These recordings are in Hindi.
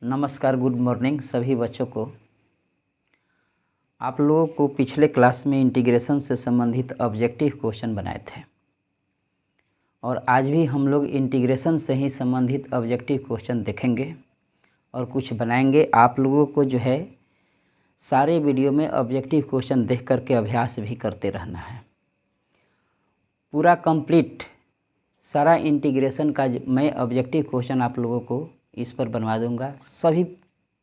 नमस्कार, गुड मॉर्निंग सभी बच्चों को। आप लोगों को पिछले क्लास में इंटीग्रेशन से संबंधित ऑब्जेक्टिव क्वेश्चन बनाए थे और आज भी हम लोग इंटीग्रेशन से ही संबंधित ऑब्जेक्टिव क्वेश्चन देखेंगे और कुछ बनाएंगे। आप लोगों को जो है सारे वीडियो में ऑब्जेक्टिव क्वेश्चन देख करके अभ्यास भी करते रहना है। पूरा कंप्लीट सारा इंटीग्रेशन का मैं ऑब्जेक्टिव क्वेश्चन आप लोगों को इस पर बनवा दूंगा, सभी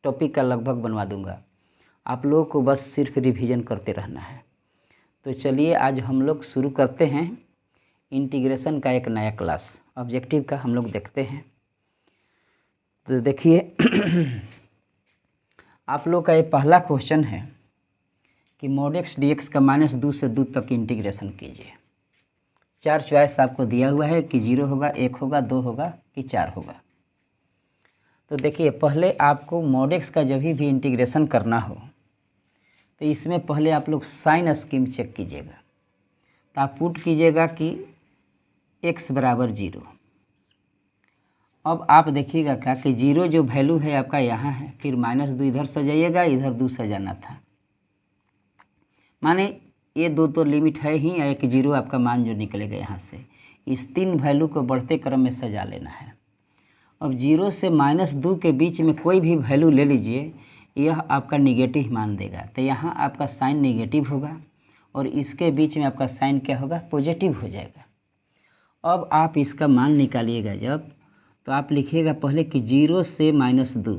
टॉपिक का लगभग बनवा दूंगा। आप लोगों को बस सिर्फ रिवीजन करते रहना है। तो चलिए आज हम लोग शुरू करते हैं इंटीग्रेशन का एक नया क्लास। ऑब्जेक्टिव का हम लोग देखते हैं। तो देखिए आप लोग का ये पहला क्वेश्चन है कि mod x dx का -2 से 2 तक इंटीग्रेशन कीजिए। 4 चॉइस आपको दिया हुआ है कि 0 होगा, 1 होगा, 2 होगा कि 4 होगा। तो देखिए पहले आपको mod x का जब भी इंटीग्रेशन करना हो तो इसमें पहले आप लोग साइन स्कीम चेक कीजिएगा। तो आप पुट कीजिएगा कि x बराबर 0। अब आप देखिएगा क्या कि 0 जो वैल्यू है आपका यहाँ है, फिर -2 इधर सजाइएगा, इधर 2 सजाना था। माने ये दो तो लिमिट है ही, एक 0 आपका मान जो निकलेगा यहाँ से। इस 3 वैल्यू को बढ़ते क्रम में सजा लेना है। अब 0 से -2 के बीच में कोई भी वैल्यू ले लीजिए, यह आपका निगेटिव मान देगा। तो यहाँ आपका साइन निगेटिव होगा और इसके बीच में आपका साइन क्या होगा, पॉजिटिव हो जाएगा। अब आप इसका मान निकालिएगा जब, तो आप लिखिएगा पहले कि 0 से -2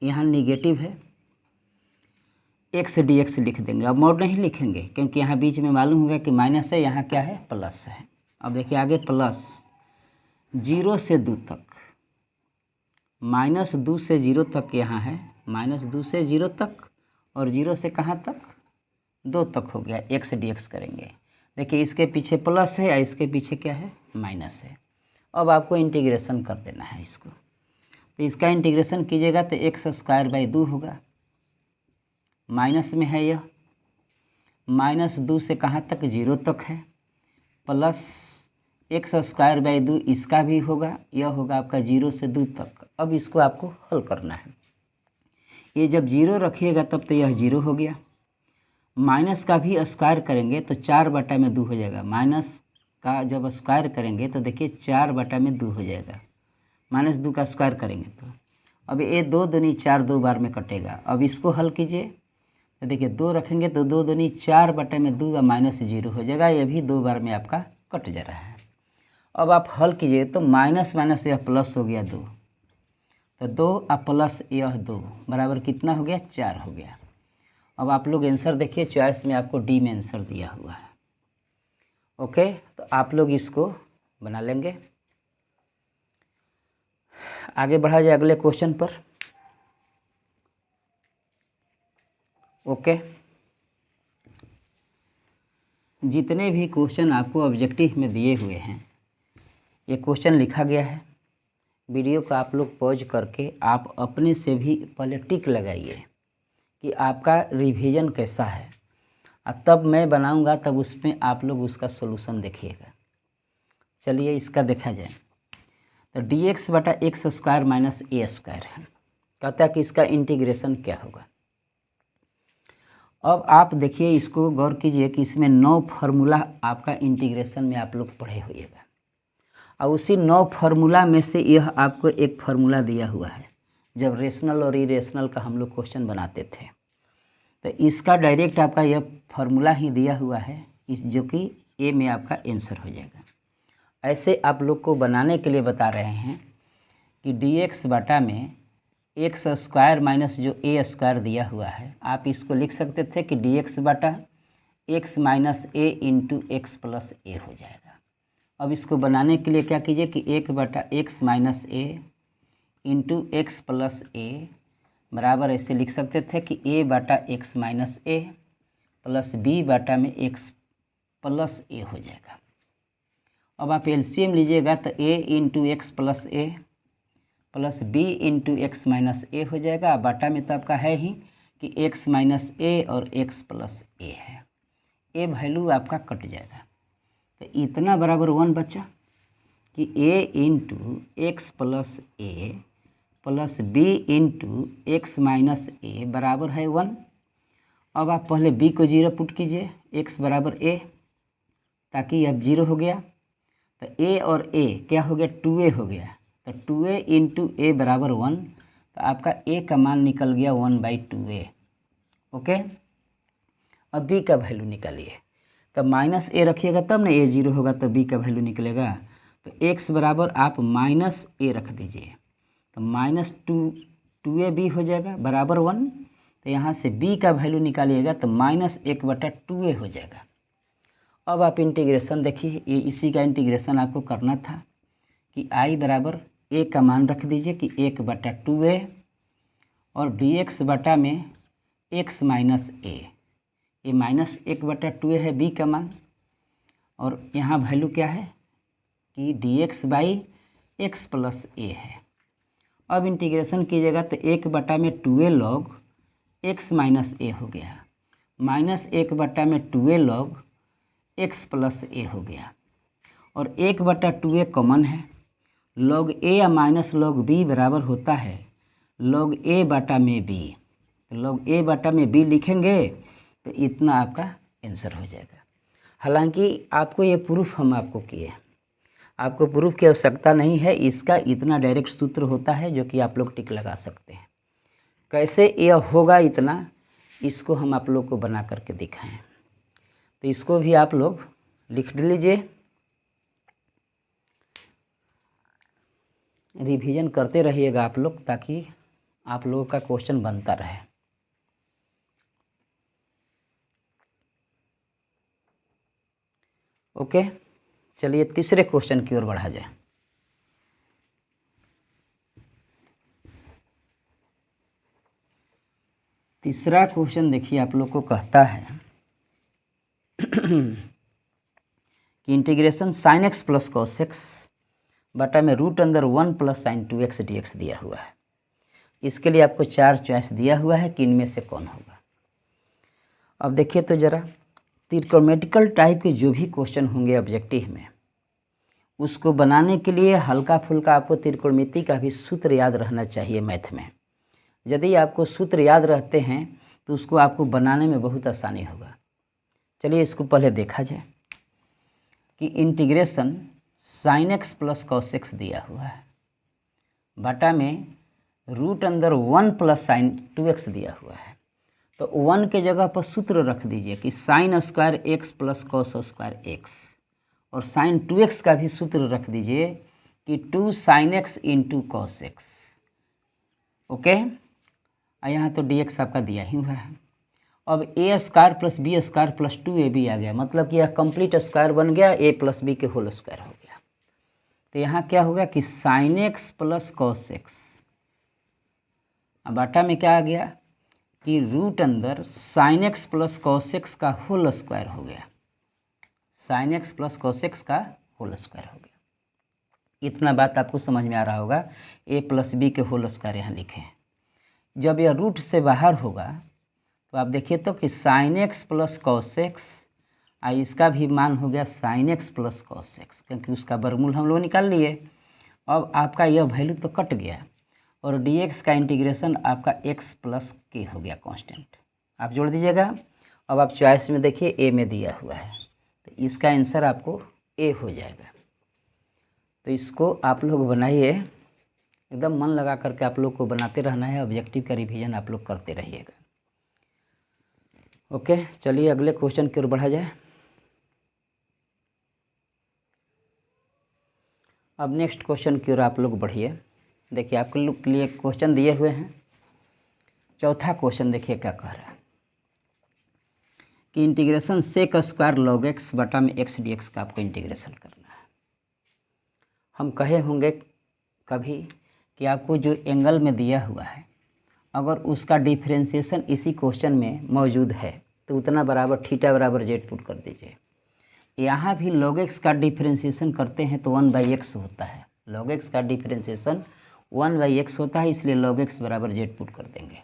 यहाँ निगेटिव है, x dx लिख देंगे। अब मोड नहीं लिखेंगे क्योंकि यहाँ बीच में मालूम होगा कि माइनस है, यहाँ क्या है, प्लस है। अब देखिए आगे प्लस 0 से 2 तक, -2 से 0 तक यहाँ है, -2 से 0 तक और 0 से कहाँ तक, 2 तक हो गया। x dx करेंगे। देखिए इसके पीछे प्लस है और इसके पीछे क्या है, माइनस है। अब आपको इंटीग्रेशन कर देना है इसको। तो इसका इंटीग्रेशन कीजिएगा तो x² 2 होगा, माइनस में है यह, -2 से कहाँ तक, 0 तक है, प्लस x² 2 इसका भी होगा, यह होगा आपका 0 से 2 तक। अब इसको आपको हल करना है। ये जब 0 रखिएगा तब तो यह 0 हो गया। माइनस का भी स्क्वायर करेंगे तो 4/2 हो जाएगा। माइनस का जब स्क्वायर करेंगे तो देखिए 4/2 हो जाएगा। -2 का स्क्वायर करेंगे तो अब ये 2 दूनी 4 2 बार में कटेगा। अब इसको हल कीजिए तो देखिए 2 रखेंगे तो 2 दूनी 4/2 का -0 हो जाएगा। ये भी 2 बार में आपका कट जा रहा है। अब आप हल कीजिए तो माइनस माइनस यह प्लस हो गया 2, तो 2 और प्लस यह 2 बराबर कितना हो गया, 4 हो गया। अब आप लोग आंसर देखिए, चॉइस में आपको डी में आंसर दिया हुआ है। ओके, तो आप लोग इसको बना लेंगे। आगे बढ़ा जाए अगले क्वेश्चन पर। ओके, जितने भी क्वेश्चन आपको ऑब्जेक्टिव में दिए हुए हैं, ये क्वेश्चन लिखा गया है। वीडियो का आप लोग पॉज करके आप अपने से भी पहले टिक लगाइए कि आपका रिवीजन कैसा है, और तब मैं बनाऊंगा तब उसमें आप लोग उसका सॉल्यूशन देखिएगा। चलिए इसका देखा जाए। तो dx/x² - a² है। कहता है कि इसका इंटीग्रेशन क्या होगा। अब आप देखिए, इसको गौर कीजिए कि इसमें 9 फार्मूला आपका इंटीग्रेशन में आप लोग पढ़े होइएगा, और उसी 9 फार्मूला में से यह आपको एक फार्मूला दिया हुआ है। जब रेशनल और इरेशनल का हम लोग क्वेश्चन बनाते थे तो इसका डायरेक्ट आपका यह फार्मूला ही दिया हुआ है, इस जो कि ए में आपका आंसर हो जाएगा। ऐसे आप लोग को बनाने के लिए बता रहे हैं कि dx बटा में x² माइनस जो a² दिया हुआ है, आप इसको लिख सकते थे कि dx बटा x minus a into x plus a हो जाएगा। अब इसको बनाने के लिए क्या कीजिए कि 1/x minus a into x plus a बराबर ऐसे लिख सकते थे कि a/x माइनस a प्लस b/में x प्लस a हो जाएगा। अब आप एलसीएम लीजिएगा तो a into x plus a plus b into x minus a हो जाएगा। बाटा में तो आपका है ही कि x माइनस a और x प्लस a है। a वैल्यू आपका कट जाएगा तो इतना बराबर 1 बचा कि a into x plus a plus B into x minus A बराबर है 1। अब आप पहले b को 0 पुट कीजिए, x बराबर a, ताकि अब 0 हो गया। तो a और a क्या हो गया, 2a हो गया। तो 2a इंटू ए बराबर 1, तो आपका a का मान निकल गया 1/2a। ओके, अब b का वैल्यू निकालिए। तो माइनस a रखिएगा तब ना a 0 होगा, तो b का वैल्यू निकलेगा। तो x बराबर आप माइनस a रख दीजिए, तो माइनस 2ab हो जाएगा बराबर 1। तो यहाँ से b का वैल्यू निकालिएगा तो -1/2a हो जाएगा। अब आप इंटीग्रेशन देखिए, ये इसी का इंटीग्रेशन आपको करना था कि i बराबर a का मान रख दीजिए कि 1/2a और dx बटा में x माइनस a, ये -1/2a है b का मान, और यहाँ वैल्यू क्या है कि dx by x plus a है। अब इंटीग्रेशन कीजिएगा तो 1/2a log x minus a हो गया, -1/2a log x plus a हो गया, और 1/2a कॉमन है। लॉग a या माइनस लॉग b बराबर होता है लॉग a बटा में b। तो लॉग a बटा में b लिखेंगे तो इतना आपका आंसर हो जाएगा। हालांकि आपको ये प्रूफ हम आपको किए, आपको प्रूफ की आवश्यकता नहीं है, इसका इतना डायरेक्ट सूत्र होता है जो कि आप लोग टिक लगा सकते हैं। कैसे यह होगा इतना, इसको हम आप लोग को बना करके दिखाएं। तो इसको भी आप लोग लिख लीजिए, रिवीजन करते रहिएगा आप लोग, ताकि आप लोगों का क्वेश्चन बनता रहे। ओके, चलिए तीसरे क्वेश्चन की ओर बढ़ा जाए। तीसरा क्वेश्चन देखिए, आप लोग को कहता है कि integration sign x plus cos x बटा में √1 प्लस साइन 2x dx दिया हुआ है। इसके लिए आपको 4 चॉइस दिया हुआ है कि इनमें से कौन होगा। अब देखिए तो ज़रा, त्रिकोणमितिकल टाइप के जो भी क्वेश्चन होंगे ऑब्जेक्टिव में, उसको बनाने के लिए हल्का फुल्का आपको त्रिकोणमिति का भी सूत्र याद रहना चाहिए मैथ में। यदि आपको सूत्र याद रहते हैं तो उसको आपको बनाने में बहुत आसानी होगा। चलिए इसको पहले देखा जाए कि integration sign x plus cos x दिया हुआ है बटा में √1 प्लस साइन 2x दिया हुआ है। तो 1 के जगह पर सूत्र रख दीजिए कि sine square x plus cos square x, और साइन 2x का भी सूत्र रख दीजिए कि 2 sine x into cos x. Okay, यहाँ तो dx आपका दिया ही हुआ है। अब a square plus B square plus 2ab आ गया, मतलब कि यह कंप्लीट स्क्वायर बन गया, a प्लस बी के होल स्क्वायर हो गया। तो यहाँ क्या होगा कि sine x plus cos x, अब बटा में क्या आ गया कि रूट अंदर sine x plus cos x का होल स्क्वायर हो गया, sine x plus cos x का होल स्क्वायर हो गया। इतना बात आपको समझ में आ रहा होगा। a प्लस बी के होल स्क्वायर यहाँ लिखे हैं। जब यह रूट से बाहर होगा तो आप देखिए तो कि sine x plus cos x, इसका भी मान हो गया sine x plus cos x, क्योंकि उसका वर्गमूल हम लोग निकाल लिए। अब आपका यह वैल्यू तो कट गया, और dx का इंटीग्रेशन आपका x प्लस के हो गया कांस्टेंट, आप जोड़ दीजिएगा। अब आप चॉइस में देखिए a में दिया हुआ है, तो इसका आंसर आपको a हो जाएगा। तो इसको आप लोग बनाइए, एकदम मन लगा करके आप लोग को बनाते रहना है। ऑब्जेक्टिव का रिवीजन आप लोग करते रहिएगा। ओके, चलिए अगले क्वेश्चन की ओर बढ़ा जाए। अब नेक्स्ट क्वेश्चन की ओर आप लोग बढ़िए। देखिए आपके लोग के लिए क्वेश्चन दिए हुए हैं। चौथा क्वेश्चन देखिए क्या कह रहा है कि integration sec square log x बटा में x dx का आपको इंटीग्रेशन करना है। हम कहे होंगे कभी कि आपको जो एंगल में दिया हुआ है, अगर उसका डिफरेंशिएशन इसी क्वेश्चन में मौजूद है तो उतना बराबर थीटा बराबर जेड पुट कर दीजिए। यहाँ भी log x का डिफरेंशिएशन करते हैं तो 1/x होता है, log x का डिफरेंशिएशन 1/x होता है, इसलिए log x बराबर जेड पुट कर देंगे।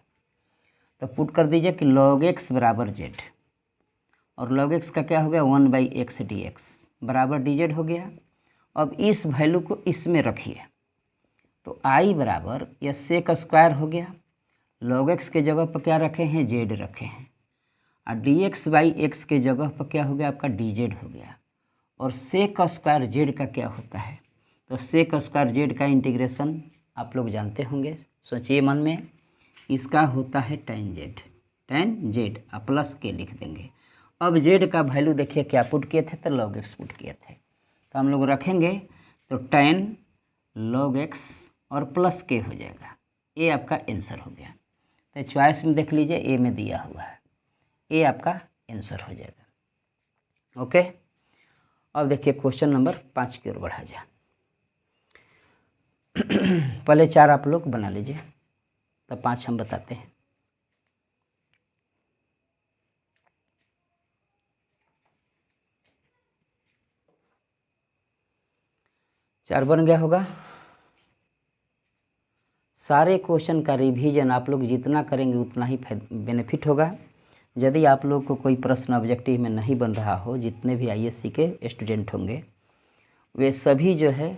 तो पुट कर दीजिए कि log x बराबर जेड, और log x का क्या हो गया 1/x dx बराबर dz हो गया। अब इस वैल्यू को इसमें रखिए, तो आई बराबर यह सेक स्क्वायर हो गया, लॉग एक्स के जगह पर क्या रखे हैं, जेड रखे हैं, और डी एक्स बाई एक्स के जगह पर क्या हो गया आपका, डी जेड हो गया। और सेक स्क्वायर जेड का क्या होता है, तो सेक स्क्वायर जेड का इंटीग्रेशन आप लोग जानते होंगे, सोचिए मन में, इसका होता है tan जेड, tan जेड आप प्लस के लिख देंगे। अब जेड का वैल्यू देखिए क्या पुट किए थे, तो लॉग एक्स पुट किए थे, तो हम लोग रखेंगे तो tan log x और प्लस के हो जाएगा, ये आपका आंसर हो गया। तो चॉइस में देख लीजिए ए में दिया हुआ है, ये आपका आंसर हो जाएगा। ओके, अब देखिए क्वेश्चन नंबर 5 की ओर बढ़ा जाए। पहले 4 आप लोग बना लीजिए, तब 5 हम बताते हैं। चार बन गया होगा। सारे क्वेश्चन का रिवीजन आप लोग जितना करेंगे उतना ही बेनिफिट होगा। यदि आप लोग को कोई प्रश्न ऑब्जेक्टिव में नहीं बन रहा हो, जितने भी आईएससी के स्टूडेंट होंगे वे सभी जो है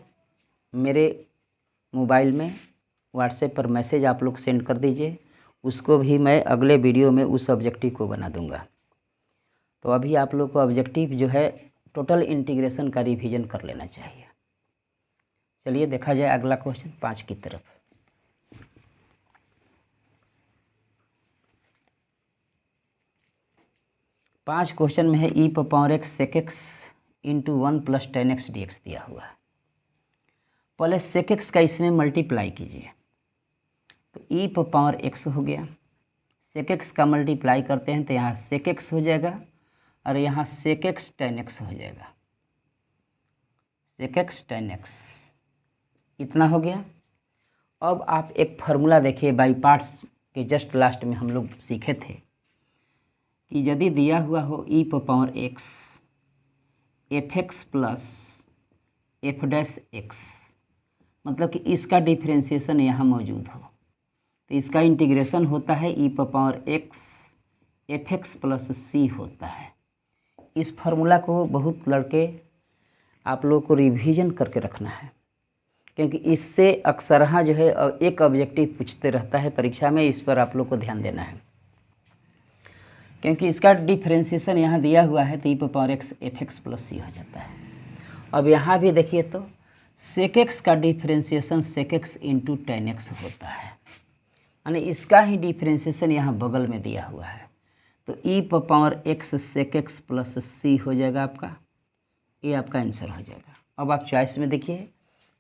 मेरे मोबाइल में व्हाट्सएप पर मैसेज आप लोग सेंड कर दीजिए, उसको भी मैं अगले वीडियो में उस ऑब्जेक्टिव को बना दूंगा। तो अभी आप लोग को ऑब्जेक्टिव जो है टोटल इंटीग्रेशन का रिवीजन कर लेना चाहिए। चलिए देखा जाए अगला क्वेश्चन 5 की तरफ। पाँच क्वेश्चन में है e power x sec x into 1 plus tan x dx दिया हुआ है। पहले सेक एक्स का इसमें मल्टीप्लाई कीजिए, तो ई पावर एक्स हो गया, सेक एक्स का मल्टीप्लाई करते हैं तो यहाँ सेक एक्स हो जाएगा और यहाँ सेक एक्स tan x हो जाएगा, सेक एक्स tan x, इतना हो गया। अब आप एक फार्मूला देखिए, बाई पार्ट्स के जस्ट लास्ट में हम लोग सीखे थे कि यदि दिया हुआ हो e power x f x plus f dash x, मतलब कि इसका डिफरेंशिएशन यहाँ मौजूद हो, तो इसका इंटीग्रेशन होता है e power x f x plus c होता है। इस फार्मूला को बहुत लड़के आप लोग को रिवीजन करके रखना है, क्योंकि इससे अक्सरहा जो है एक ऑब्जेक्टिव पूछते रहता है परीक्षा में, इस पर आप लोग को ध्यान देना है, क्योंकि इसका डिफरेंशिएशन यहाँ दिया हुआ है तो e power x f x plus c हो जाता है। अब यहाँ भी देखिए तो सेक एक्स का differentiation sec x into tan x होता है, यानी इसका ही डिफरेंशिएशन यहाँ बगल में दिया हुआ है, तो e power x sec x plus c हो जाएगा आपका, ये आपका आंसर हो जाएगा। अब आप चॉइस में देखिए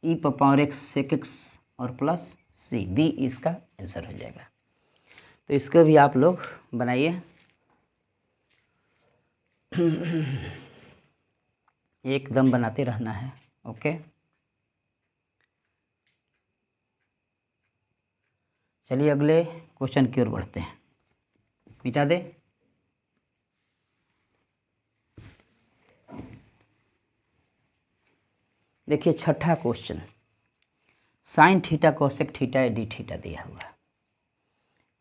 ई पावर एक्स सेक एक्स और प्लस सी, बी इसका आंसर हो जाएगा। तो इसको भी आप लोग बनाइए, एकदम बनाते रहना है। ओके, चलिए अगले क्वेश्चन की ओर बढ़ते हैं। मिटा दे। देखिए छठा question, sine theta cosec theta D theta दिया हुआ है।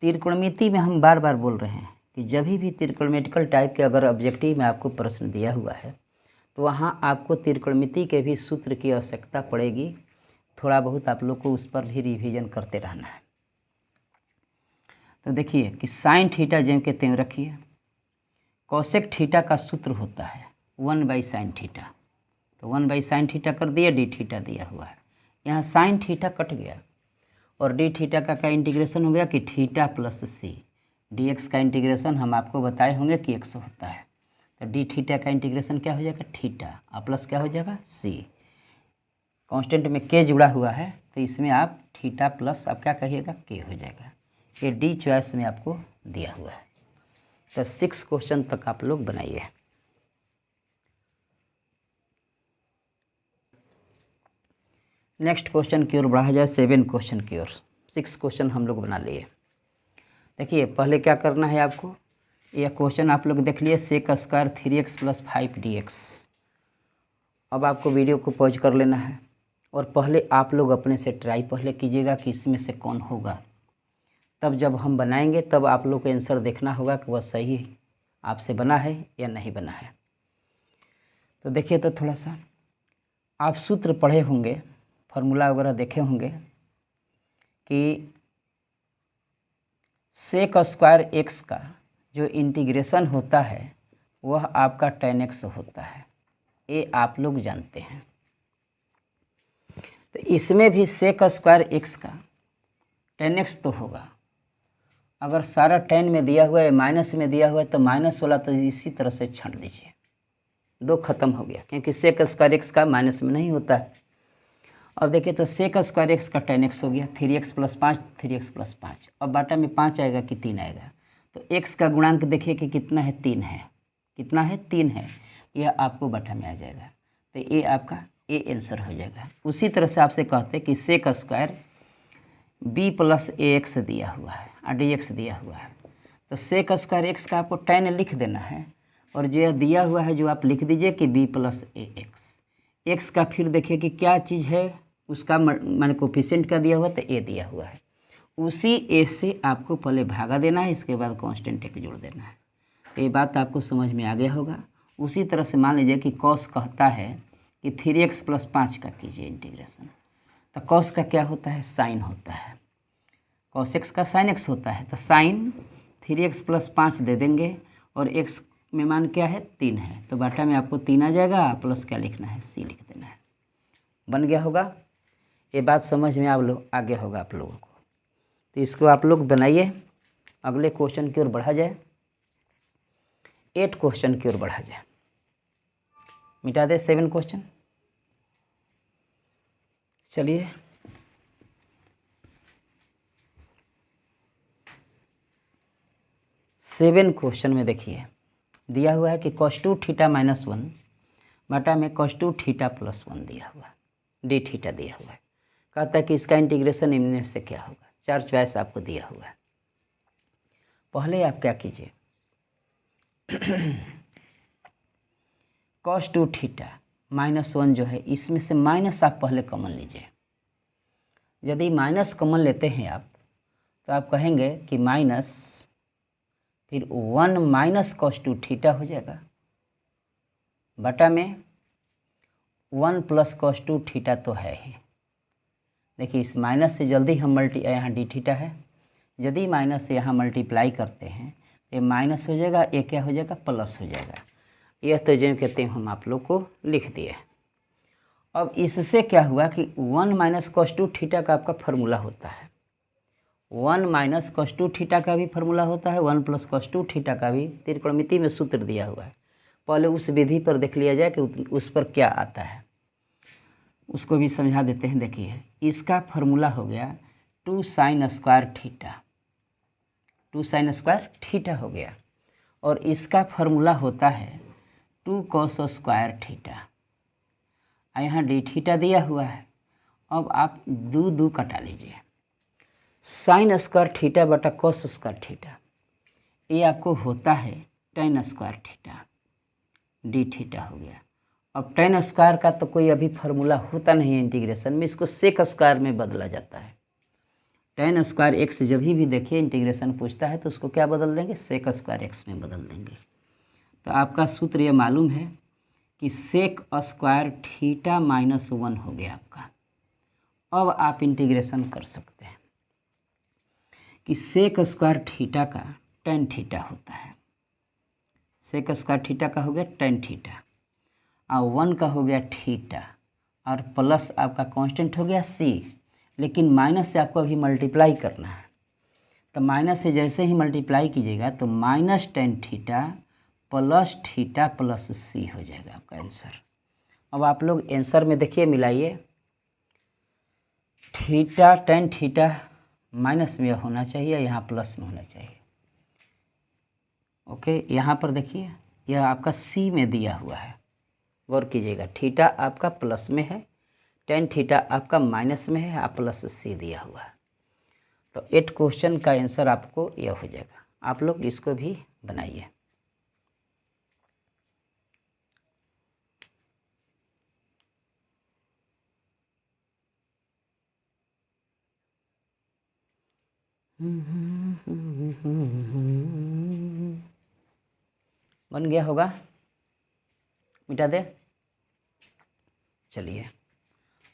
त्रिकोणमिति में हम बार बार बोल रहे हैं कि जब भी त्रिकोणमितिकल टाइप के अगर ऑब्जेक्टिव में आपको प्रश्न दिया हुआ है तो वहाँ आपको त्रिकोणमिति के भी सूत्र की आवश्यकता पड़ेगी, थोड़ा बहुत आप लोग को उस पर भी रिवीजन करते रहना है। तो देखिए कि साइन थीटा ज्यों के त्यों रखिए, कोसेक थीटा का सूत्र होता है 1/sin थीटा, तो 1/sin थीटा कर दिया, डी थीटा दिया हुआ है, यहाँ साइन थीटा कट गया और डी थीटा का क्या इंटीग्रेशन हो गया कि थीटा प्लस सी, डी एक्स का इंटीग्रेशन हम आपको बताए होंगे कि एक्स होता है, तो डी थीटा का इंटीग्रेशन क्या हो जाएगा थीटा, और प्लस क्या हो जाएगा सी, कांस्टेंट में के जुड़ा हुआ है तो इसमें आप थीटा प्लस आप क्या कहिएगा के हो जाएगा। ये डी चॉइस में आपको दिया हुआ है। तो 6 क्वेश्चन तक आप लोग बनाइए। नेक्स्ट क्वेश्चन की ओर बढ़ा जाए, 7 क्वेश्चन की ओर। 6 क्वेश्चन हम लोग बना लिए। देखिए पहले क्या करना है आपको, यह क्वेश्चन आप लोग देख लिए, sec square 3x plus 5 dx। अब आपको वीडियो को पॉज कर लेना है और पहले आप लोग अपने से ट्राई पहले कीजिएगा कि इसमें से कौन होगा, तब जब हम बनाएंगे तब आप लोग को आंसर देखना होगा कि वह सही आपसे बना है या नहीं बना है। तो देखिए तो थोड़ा सा आप सूत्र पढ़े होंगे, फार्मूला वगैरह देखे होंगे, कि सेक स्क्वायर एक्स का जो इंटीग्रेशन होता है वह आपका tan x होता है, ये आप लोग जानते हैं। तो इसमें भी सेक स्क्वायर एक्स का tan x तो होगा। अगर सारा tan में दिया हुआ है, माइनस में दिया हुआ है, तो माइनस वाला तो इसी तरह से छांट दीजिए, दो खत्म हो गया, क्योंकि सेक स्क्वायर एक्स का माइनस में नहीं होता है। और देखिए तो सेक स्क्वायर एक्स का tan x हो गया 3x + 5, 3x + 5। अब बाटा में 5 आएगा कि 3 आएगा, तो x का गुणांक देखिए कि कितना है, 3 है। कितना है, 3 है। यह आपको बाटा में आ जाएगा, तो ये आपका ए आंसर हो जाएगा। उसी तरह से आपसे कहते हैं कि सेक स्क्वायर b + ax दिया हुआ है और dx दिया हुआ है, तो सेक स्क्वायर एक्स का आपको tan लिख देना है, और जो दिया हुआ है जो आप लिख दीजिए कि b + ax। एक्स का फिर देखिए कि क्या चीज़ है, उसका माने कोफिशिएंट का दिया हुआ, तो ए दिया हुआ है, उसी ए से आपको पहले भागा देना है, इसके बाद कांस्टेंट एक जोड़ देना है। तो ये बात आपको समझ में आ गया होगा। उसी तरह से मान लीजिए कि कॉस कहता है कि 3x + 5 का कीजिए इंटीग्रेशन, तो कॉस का क्या होता है, साइन होता है, कॉस एक्स का साइन एक्स होता है, तो साइन 3x + 5 दे देंगे, और x में मान क्या है, 3 है, तो बाटा में आपको 3 आ जाएगा, प्लस क्या लिखना है, c लिख देना है। बन गया होगा, ये बात समझ में आप लोग आ गया होगा आप लोगों को। तो इसको आप लोग बनाइए, अगले क्वेश्चन की ओर बढ़ा जाए, 8 क्वेश्चन की ओर बढ़ा जाए। मिटा दे 7 क्वेश्चन। चलिए सेवन क्वेश्चन में देखिए दिया हुआ है कि cos2 थीटा -1 बटा में cos2 थीटा +1 दिया हुआ है, डी थीटा दिया हुआ है। कहता है कि इसका इंटीग्रेशन इनमें से क्या होगा। 4 चॉइस आपको दिया हुआ है। पहले आप क्या कीजिए, cos2 थीटा -1 जो है, इसमें से माइनस आप पहले कॉमन लीजिए। यदि माइनस कॉमन लेते हैं आप, तो आप कहेंगे कि माइनस, फिर 1 - cos2 थीटा हो जाएगा, बटा में 1 + cos2 थीटा तो है ही। देखिए इस माइनस से जल्दी हम यहाँ डी थीटा है, यदि माइनस से यहाँ मल्टीप्लाई करते हैं तो ये माइनस हो जाएगा, ये क्या हो जाएगा, प्लस हो जाएगा। यह तो जो कहते हैं हम आप लोग को लिख दिए। अब इससे क्या हुआ कि 1 - cos2 थीटा का आपका फार्मूला होता है, 1 - cos2 थीटा का भी फार्मूला होता है, 1 + cos2 थीटा का भी त्रिकोणमिति में सूत्र दिया हुआ है। पहले उस विधि पर देख लिया जाए कि उस पर क्या आता है, उसको भी समझा देते हैं। देखिए इसका फार्मूला हो गया 2 sin square theta, 2 sin square theta हो गया, और इसका फार्मूला होता है 2 cos स्क्वायर थीटा। यहाँ डी थीटा दिया हुआ है। अब आप 2 कटा लीजिए, साइन स्क्वायर थीटा बटा cos स्क्वायर थीटा, ये आपको होता है tan square theta, D theta हो गया। अब tan स्क्वायर का तो कोई अभी फार्मूला होता नहीं है इंटीग्रेशन में, इसको सेक स्क्वायर में बदला जाता है। tan स्क्वायर एक्स जब भी देखिए इंटीग्रेशन पूछता है तो उसको क्या बदल देंगे, सेक स्क्वायर एक्स में बदल देंगे। तो आपका सूत्र ये मालूम है कि सेक स्क्वायर थीटा -1 हो गया आपका। अब आप इंटीग्रेशन कर सकते हैं कि सेक स्क्वायर थीटा का tan थीटा होता है, सेक स्क्वायर थीटा का हो गया tan थीटा, और 1 का हो गया थीटा, और प्लस आपका कांस्टेंट हो गया c, लेकिन माइनस से आपको अभी मल्टीप्लाई करना है। तो माइनस से जैसे ही मल्टीप्लाई कीजिएगा तो -tan theta plus theta plus c हो जाएगा आपका आंसर। अब आप लोग आंसर में देखिए मिलाइए, थीटा tan थीटा माइनस में होना चाहिए, यहाँ प्लस में होना चाहिए। ओके, यहाँ पर देखिए यह आपका c में दिया हुआ है, गौर कीजिएगा। थीटा आपका प्लस में है, tan थीटा आपका माइनस में है, आप प्लस c दिया हुआ है। तो 8 क्वेश्चन का आंसर आपको यह हो जाएगा। आप लोग इसको भी बनाइए। बन गया होगा, मिटा दे। चलिए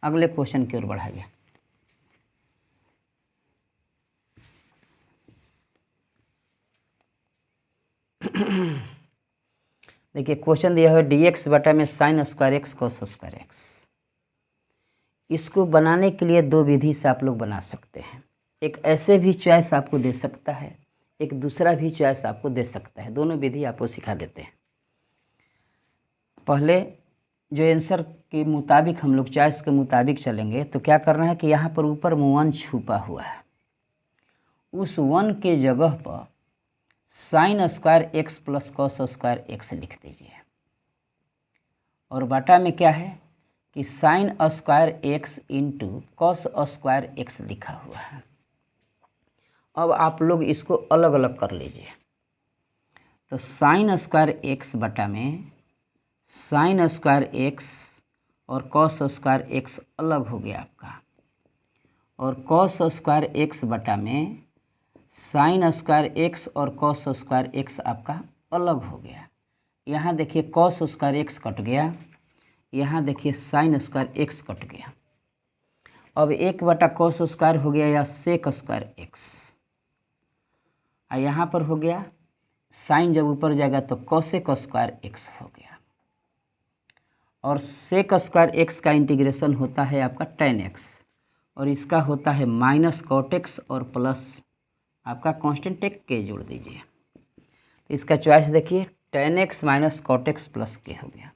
अगले क्वेश्चन की ओर बढ़ाइए। देखिए क्वेश्चन दिया हुआ डी एक्स बटा में sine square x cos square x. इसको बनाने के लिए दो विधि से आप लोग बना सकते हैं। एक ऐसे भी चॉइस आपको दे सकता है, एक दूसरा भी चॉइस आपको दे सकता है। दोनों विधि आपको सिखा देते हैं। पहले जो आंसर के मुताबिक हम लोग चॉइस के मुताबिक चलेंगे तो क्या करना है कि यहाँ पर ऊपर में 1 छुपा हुआ है, उस 1 के जगह पर sine square x plus cos square x लिख दीजिए। और बटा में क्या है कि sine square x into cos square x लिखा हुआ है। अब आप लोग इसको अलग अलग कर लीजिए। तो साइन स्क्वायर एक्स बटा में साइन स्क्वायर एक्स और कॉस स्क्वायर एक्स अलग हो गया आपका, और कॉस स्क्वायर एक्स बटा में साइन स्क्वायर एक्स और कॉस स्क्वायर एक्स आपका अलग हो गया। यहाँ देखिए कॉस स्क्वायर एक्स कट गया, यहाँ देखिए साइन स्क्वायर एक्स कट गया। अब 1 बटा कॉस स्क्वायर हो गया या सेक स्क्वायर एक्स, और यहाँ पर हो गया साइन जब ऊपर जाएगा तो कॉसेक स्क्वायर एक्स हो गया। और सेक स्क्वायर एक्स का इंटीग्रेशन होता है आपका tan एक्स, और इसका होता है माइनस कॉट एक्स और प्लस आपका कांस्टेंट एक के जोड़ दीजिए। तो इसका चॉइस देखिए tan x minus cot x plus K हो गया।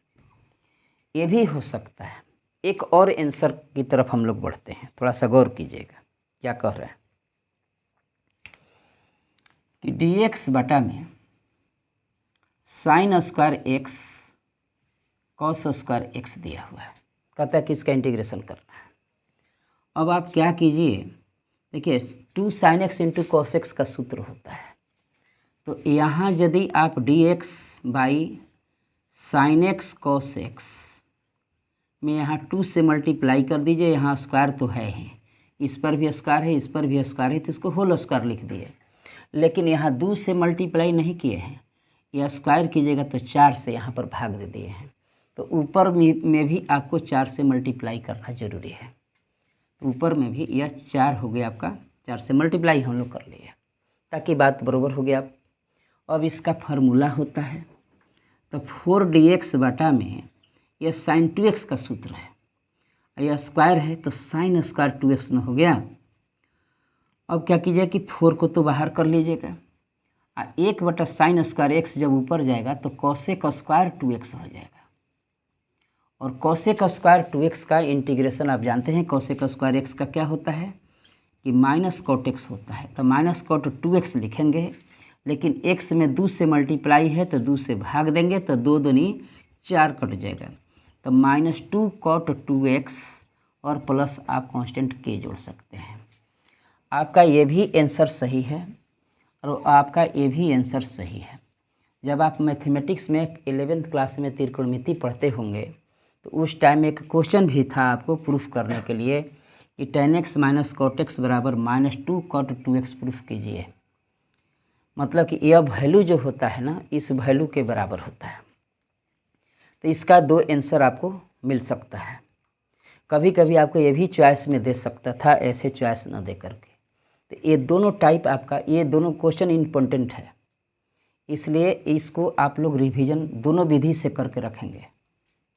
ये भी हो सकता है। एक और आंसर की तरफ हम लोग बढ़ते हैं, थोड़ा सा गौर कीजिएगा क्या कह रहे हैं कि डी एक्स बटा में sine square x cos square x दिया हुआ है, कहता है कि इसका इंटीग्रेशन करना है। अब आप क्या कीजिए, देखिए 2 sine x into cos x का सूत्र होता है। तो यहाँ यदि आप D x by sine x cos x में यहाँ 2 से मल्टीप्लाई कर दीजिए। यहाँ स्क्वायर तो है ही, इस पर भी स्क्वायर है, इस पर भी स्क्वायर है, तो इसको होल स्क्वायर लिख दिए। लेकिन यहाँ 2 से मल्टीप्लाई नहीं किए हैं, यह स्क्वायर कीजिएगा तो 4 से यहाँ पर भाग दे दिए हैं। तो ऊपर में भी आपको 4 से मल्टीप्लाई करना ज़रूरी है। ऊपर में भी यह 4 हो गया आपका, 4 से मल्टीप्लाई हम लोग कर लिए ताकि बात बराबर हो गया। अब इसका फार्मूला होता है तो 4dx बटा में यह साइन 2x का सूत्र है, यह स्क्वायर है तो साइन स्क्वायर 2x न हो गया। अब क्या कीजिए कि 4 को तो बाहर कर लीजिएगा, और 1 बटा साइन स्क्वायर एक्स जब ऊपर जाएगा तो कॉसेक स्क्वायर 2x हो जाएगा। और कॉसेक स्क्वायर 2x का इंटीग्रेशन आप जानते हैं, कॉसेक स्क्वायर एक्स का क्या होता है कि माइनस कॉट एक्स होता है। तो माइनस कॉट 2x लिखेंगे, लेकिन x में 2 से मल्टीप्लाई है तो 2 से भाग देंगे तो 2 दूनी 4 कट जाएगा। तो -2 कॉट 2x और प्लस आप कांस्टेंट k जोड़ सकते हैं। आपका ये भी आंसर सही है और आपका ये भी आंसर सही है। जब आप मैथमेटिक्स में 11th क्लास में त्रिकोणमिति पढ़ते होंगे तो उस टाइम एक क्वेश्चन भी था आपको प्रूफ करने के लिए कि tan x minus cot x बराबर -2 कॉट 2x प्रूफ कीजिए। मतलब कि यह वैल्यू जो होता है ना, इस वैल्यू के बराबर होता है। तो इसका 2 आंसर आपको मिल सकता है। कभी कभी आपको ये भी चॉइस में दे सकता था, ऐसे चॉइस न दे करके। तो ये दोनों टाइप आपका, ये दोनों क्वेश्चन इम्पोर्टेंट है, इसलिए इसको आप लोग रिवीजन दोनों विधि से करके रखेंगे।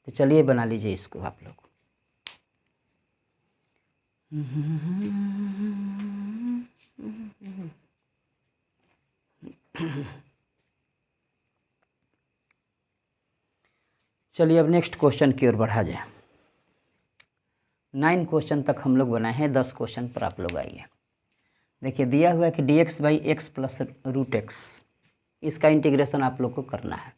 तो चलिए बना लीजिए इसको आप लोग। चलिए अब नेक्स्ट क्वेश्चन की ओर बढ़ा जाए। 9 क्वेश्चन तक हम लोग बनाए हैं, 10 क्वेश्चन पर आप लोग आइए। देखिए दिया हुआ है कि dx by x plus root x, इसका इंटीग्रेशन आप लोग को करना है।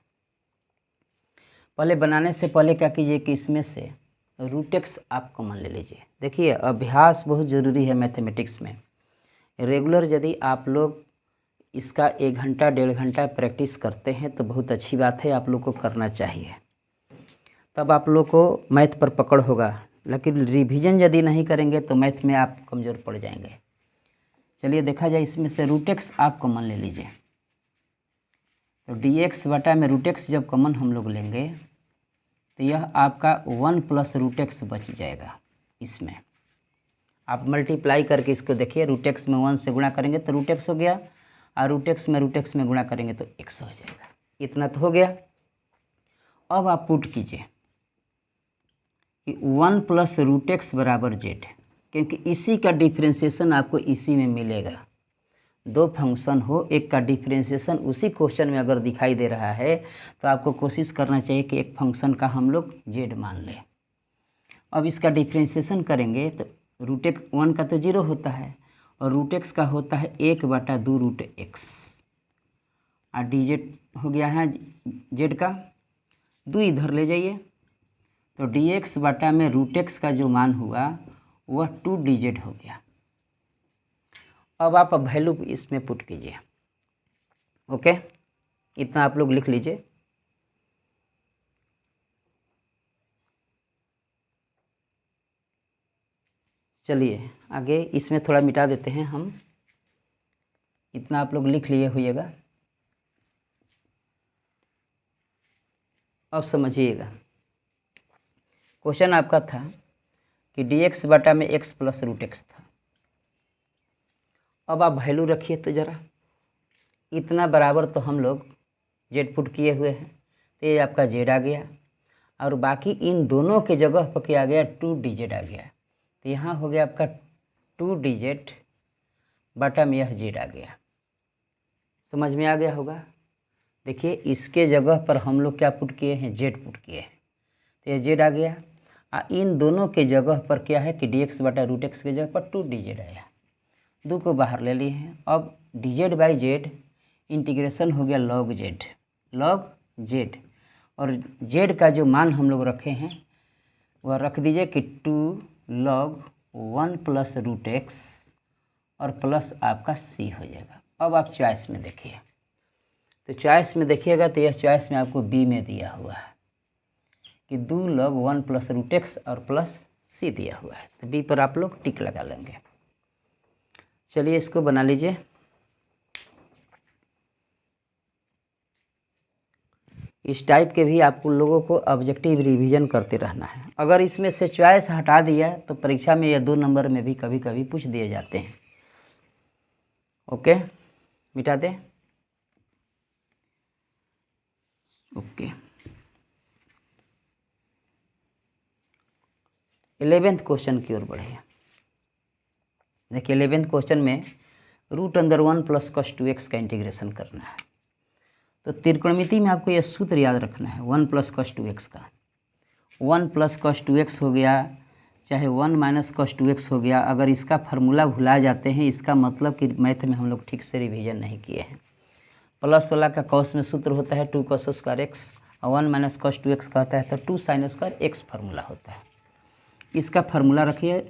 पहले बनाने से पहले क्या कीजिए कि इसमें से रूट एक्स आप कॉमन ले लीजिए। देखिए अभ्यास बहुत ज़रूरी है मैथमेटिक्स में। रेगुलर यदि आप लोग इसका 1 घंटा 1.5 घंटा प्रैक्टिस करते हैं तो बहुत अच्छी बात है, आप लोग को करना चाहिए, तब आप लोग को मैथ पर पकड़ होगा। लेकिन रिवीजन यदि नहीं करेंगे तो मैथ में आप कमज़ोर पड़ जाएंगे। चलिए देखा जाए, इसमें से रूट एक्स आप कॉमन ले लीजिए। तो dx बटा में रूट एक्स जब कॉमन हम लोग लेंगे तो यह आपका 1 प्लस रूट एक्स बच जाएगा। इसमें आप मल्टीप्लाई करके इसको देखिए, रूट एक्स में 1 से गुणा करेंगे तो रूट एक्स हो गया, और रूट एक्स में गुणा करेंगे तो x हो जाएगा। इतना तो हो गया। अब आप पुट कीजिए कि 1 प्लस रूट एक्स बराबर जेड, क्योंकि इसी का डिफ्रेंशिएशन आपको इसी में मिलेगा। दो फंक्शन हो, एक का डिफ्रेंशिएशन उसी क्वेश्चन में अगर दिखाई दे रहा है तो आपको कोशिश करना चाहिए कि एक फंक्शन का हम लोग जेड मान लें। अब इसका डिफ्रेंशिएशन करेंगे तो रूट एक्स 1 का तो 0 होता है और रूट एक्स का होता है 1/2 रूट एक्स, और डी जेड हो गया है जेड का 2 इधर ले जाइए, तो डी एक्स बटा में रूट एक्स का जो मान हुआ वह 2 डी जेड हो गया। अब आप वैल्यू इसमें पुट कीजिए। ओके, इतना आप लोग लिख लीजिए। चलिए आगे इसमें थोड़ा मिटा देते हैं हम, इतना आप लोग लिख लिए होइएगा। अब समझिएगा, क्वेश्चन आपका था कि डी एक्स बटा में एक्स प्लस रूट एक्स था। अब आप वैल्यू रखिए तो ज़रा, इतना बराबर तो हम लोग जेड पुट किए हुए हैं, तो ये आपका जेड आ गया, और बाकी इन दोनों के जगह पर क्या आ गया 2 डी जेड आ गया। तो यहाँ हो गया आपका 2 डी जेड बटा में यह जेड आ गया। समझ में आ गया होगा। देखिए इसके जगह पर हम लोग क्या पुट किए हैं, जेड पुट किए हैं, तो यह जेड आ गया। इन दोनों के जगह पर क्या है कि डी एक्स बटा रूट एक्स के जगह पर 2 डी जेड आया, 2 को बाहर ले लिए हैं। अब D Z by Z integration हो गया लॉग जेड, लॉग जेड, और जेड का जो मान हम लोग रखे हैं वह रख दीजिए कि 2 लॉग 1 प्लस रूट एक्स और प्लस आपका सी हो जाएगा। अब आप चॉइस में देखिए, तो चॉइस में देखिएगा तो यह चॉइस में आपको बी में दिया हुआ है कि 2 लॉग 1 प्लस रूट एक्स और प्लस सी दिया हुआ है, तो बी पर आप लोग टिक लगा लेंगे। चलिए इसको बना लीजिए। इस टाइप के भी आपको लोगों को ऑब्जेक्टिव रिवीजन करते रहना है। अगर इसमें से चॉइस हटा दिया तो परीक्षा में या 2 नंबर में भी कभी कभी पूछ दिए जाते हैं। ओके, मिटा दें। ओके, 11th क्वेश्चन की ओर बढ़िए। देखिए 11th क्वेश्चन में root under 1 plus cos 2x का इंटीग्रेशन करना है। तो त्रिकोणमिति में आपको यह सूत्र याद रखना है 1 प्लस कॉस 2x का। 1 प्लस कॉस 2x हो गया, चाहे 1 माइनस कॉस 2x हो गया। अगर इसका फार्मूला भुला जाते हैं इसका मतलब कि मैथ में हम लोग ठीक से रिवीजन नहीं किए हैं। प्लस वाला का कॉस में सूत्र होता है 2 कॉस स्क्वायर एक्स, और 1 माइनस कॉस 2x का होता है तो 2 साइन स्क्वायर एक्स फार्मूला होता है। इसका फार्मूला रखिए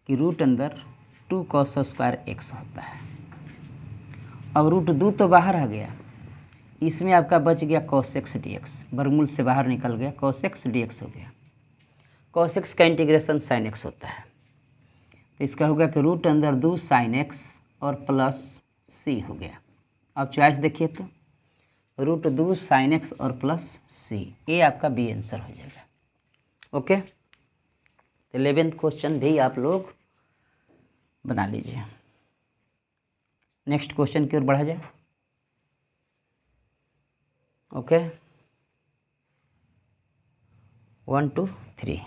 कि रूट अंदर 2 कॉस स्क्वायर एक्स होता है। अब रूट 2 तो बाहर आ गया, इसमें आपका बच गया cos x dx, वर्गमूल से बाहर निकल गया, cos x dx हो गया। cos x का इंटीग्रेशन sin x होता है, तो इसका होगा कि रूट अंदर 2 sin x और प्लस c हो गया। अब चॉइस देखिए तो रूट 2 sin x और प्लस c, ये आपका बी आंसर हो जाएगा। ओके, तो 11th क्वेश्चन भी आप लोग बना लीजिए। नेक्स्ट क्वेश्चन की ओर बढ़ा जाए। ओके, 1 2 3।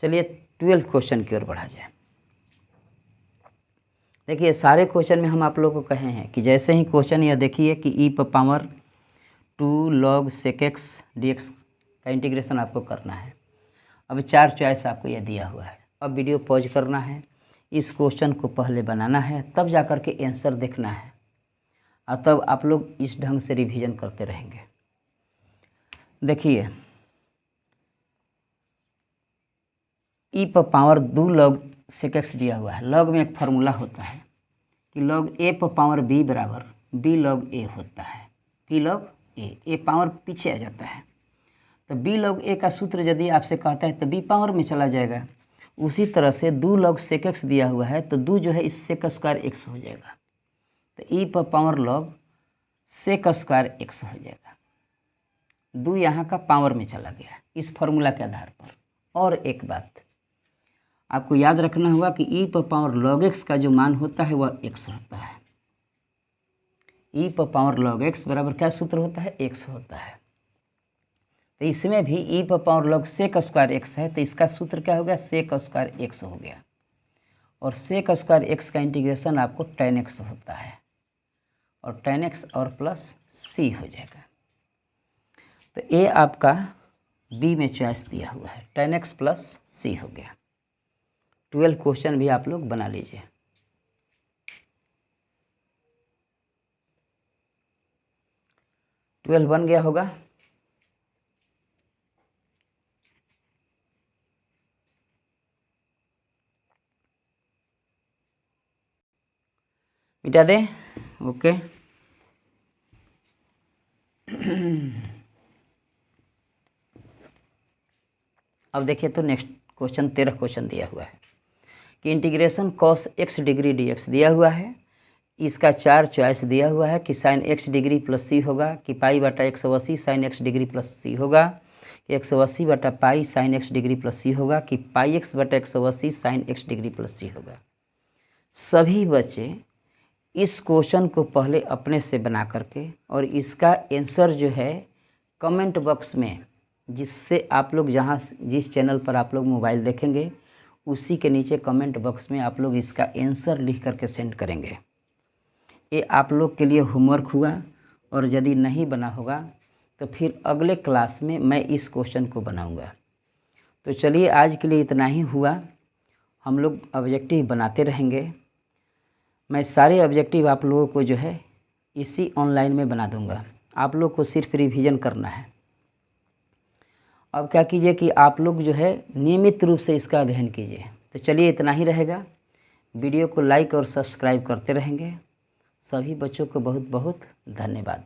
चलिए 12th क्वेश्चन की ओर बढ़ा जाए। देखिए सारे क्वेश्चन में हम आप लोगों को कहे हैं कि जैसे ही क्वेश्चन यह देखिए कि ई पर power 2 log sec x dx का इंटीग्रेशन आपको करना है। अब 4 चॉइस आपको यह दिया हुआ है। अब वीडियो पॉज करना है, इस क्वेश्चन को पहले बनाना है, तब जाकर के आंसर देखना है, और तब आप लोग इस ढंग से रिवीजन करते रहेंगे। देखिए ई पर पावर 2 log sec x दिया हुआ है। लॉग में एक फार्मूला होता है कि log a पर पावर b बराबर b log a होता है, b log a पावर पीछे आ जाता है। तो b log a का सूत्र यदि आपसे कहता है तो b पावर में चला जाएगा। उसी तरह से 2 log sec x दिया हुआ है तो 2 जो है इस sec स्क्वायर x हो जाएगा, तो e पर power log sec square x हो जाएगा। 2 यहाँ का पावर में चला गया इस फार्मूला के आधार पर। और एक बात, आपको याद रखना होगा कि e पर पावर log x का जो मान होता है वह x होता है। e पर पावर log x बराबर क्या सूत्र होता है, x होता है। तो इसमें भी e पर power log sec square x है, तो इसका सूत्र क्या हो गया, sec स्क्वायर x हो गया। और sec स्क्वायर x का इंटीग्रेशन आपको tan x होता है, और tan x और प्लस c हो जाएगा। तो ये आपका बी में चॉइस दिया हुआ है, tan x प्लस सी हो गया। 12 क्वेश्चन भी आप लोग बना लीजिए। ट्वेल्व बन गया होगा। मिटा दें, ओके। अब देखिए तो नेक्स्ट क्वेश्चन 13 क्वेश्चन दिया हुआ है कि integration cos x degree dx दिया हुआ है। इसका 4 चॉइस दिया हुआ है कि sin x डिग्री प्लस सी होगा, कि पाई बटा 180 sin x डिग्री प्लस सी होगा, कि 180 बटा पाई sin x डिग्री प्लस सी होगा, कि पाई x बटा 180 sin x डिग्री प्लस सी होगा। सभी बच्चे इस क्वेश्चन को पहले अपने से बना करके और इसका आंसर जो है कमेंट बॉक्स में, जिससे आप लोग जहाँ जिस चैनल पर आप लोग मोबाइल देखेंगे उसी के नीचे कमेंट बॉक्स में आप लोग इसका आंसर लिख करके सेंड करेंगे। ये आप लोग के लिए होमवर्क हुआ, और यदि नहीं बना होगा तो फिर अगले क्लास में मैं इस क्वेश्चन को बनाऊंगा। तो चलिए आज के लिए इतना ही हुआ। हम लोग ऑब्जेक्टिव बनाते रहेंगे। मैं सारे ऑब्जेक्टिव आप लोगों को जो है इसी ऑनलाइन में बना दूंगा। आप लोग को सिर्फ रिवीजन करना है। अब क्या कीजिए कि आप लोग जो है नियमित रूप से इसका अध्ययन कीजिए। तो चलिए इतना ही रहेगा। वीडियो को लाइक और सब्सक्राइब करते रहेंगे। सभी बच्चों को बहुत बहुत धन्यवाद।